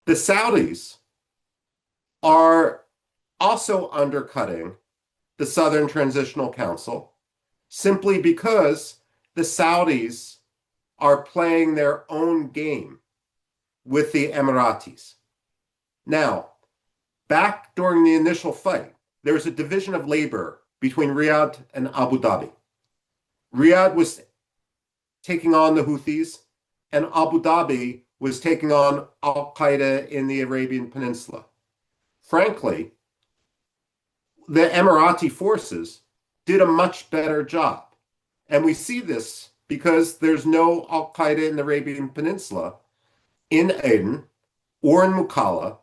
The Saudis are also undercutting the Southern Transitional Council simply because the Saudis are playing their own game with the Emiratis. Now, back during the initial fight, there was a division of labor between Riyadh and Abu Dhabi. Riyadh was taking on the Houthis, and Abu Dhabi was taking on Al Qaeda in the Arabian Peninsula. Frankly, the Emirati forces did a much better job. And we see this because there's no Al Qaeda in the Arabian Peninsula, in Aden, or in Mukalla,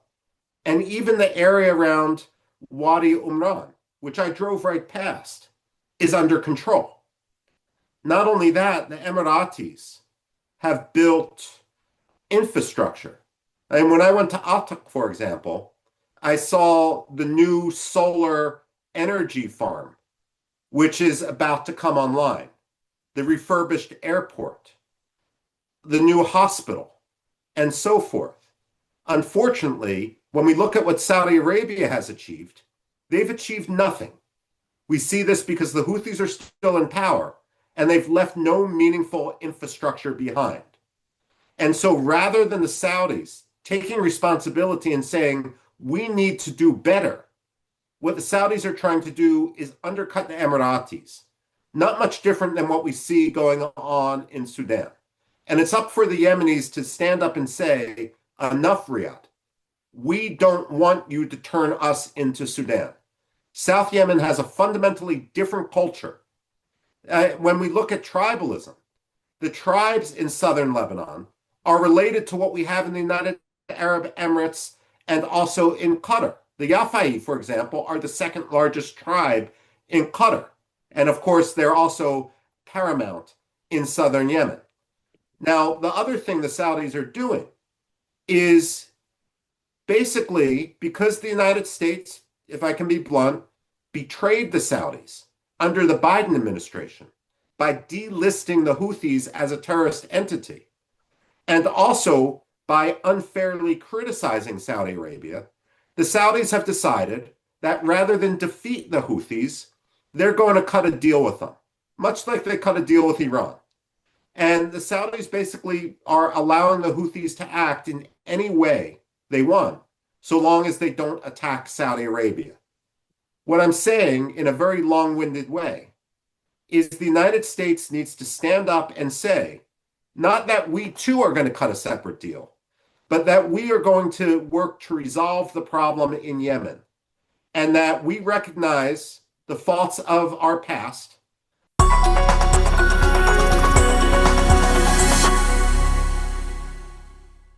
and even the area around Wadi Umran, which I drove right past, is under control. Not only that, the Emiratis have built infrastructure. And when I went to Atak, for example, I saw the new solar energy farm, which is about to come online, the refurbished airport, the new hospital, and so forth. Unfortunately, when we look at what Saudi Arabia has achieved, they've achieved nothing. We see this because the Houthis are still in power, and they've left no meaningful infrastructure behind. And so rather than the Saudis taking responsibility and saying, we need to do better, what the Saudis are trying to do is undercut the Emiratis. Not much different than what we see going on in Sudan. And it's up for the Yemenis to stand up and say, enough, Riyadh. We don't want you to turn us into Sudan. South Yemen has a fundamentally different culture. When we look at tribalism, the tribes in southern Lebanon are related to what we have in the United Arab Emirates and also in Qatar. The Yafai, for example, are the second largest tribe in Qatar. And of course, they're also paramount in southern Yemen. Now, the other thing the Saudis are doing is basically because the United States, if I can be blunt, betrayed the Saudis under the Biden administration by delisting the Houthis as a terrorist entity, and also by unfairly criticizing Saudi Arabia, the Saudis have decided that rather than defeat the Houthis, they're going to cut a deal with them, much like they cut a deal with Iran. And the Saudis basically are allowing the Houthis to act in any way they want, so long as they don't attack Saudi Arabia. What I'm saying in a very long-winded way is the United States needs to stand up and say, not that we too are going to cut a separate deal, but that we are going to work to resolve the problem in Yemen, and that we recognize the faults of our past,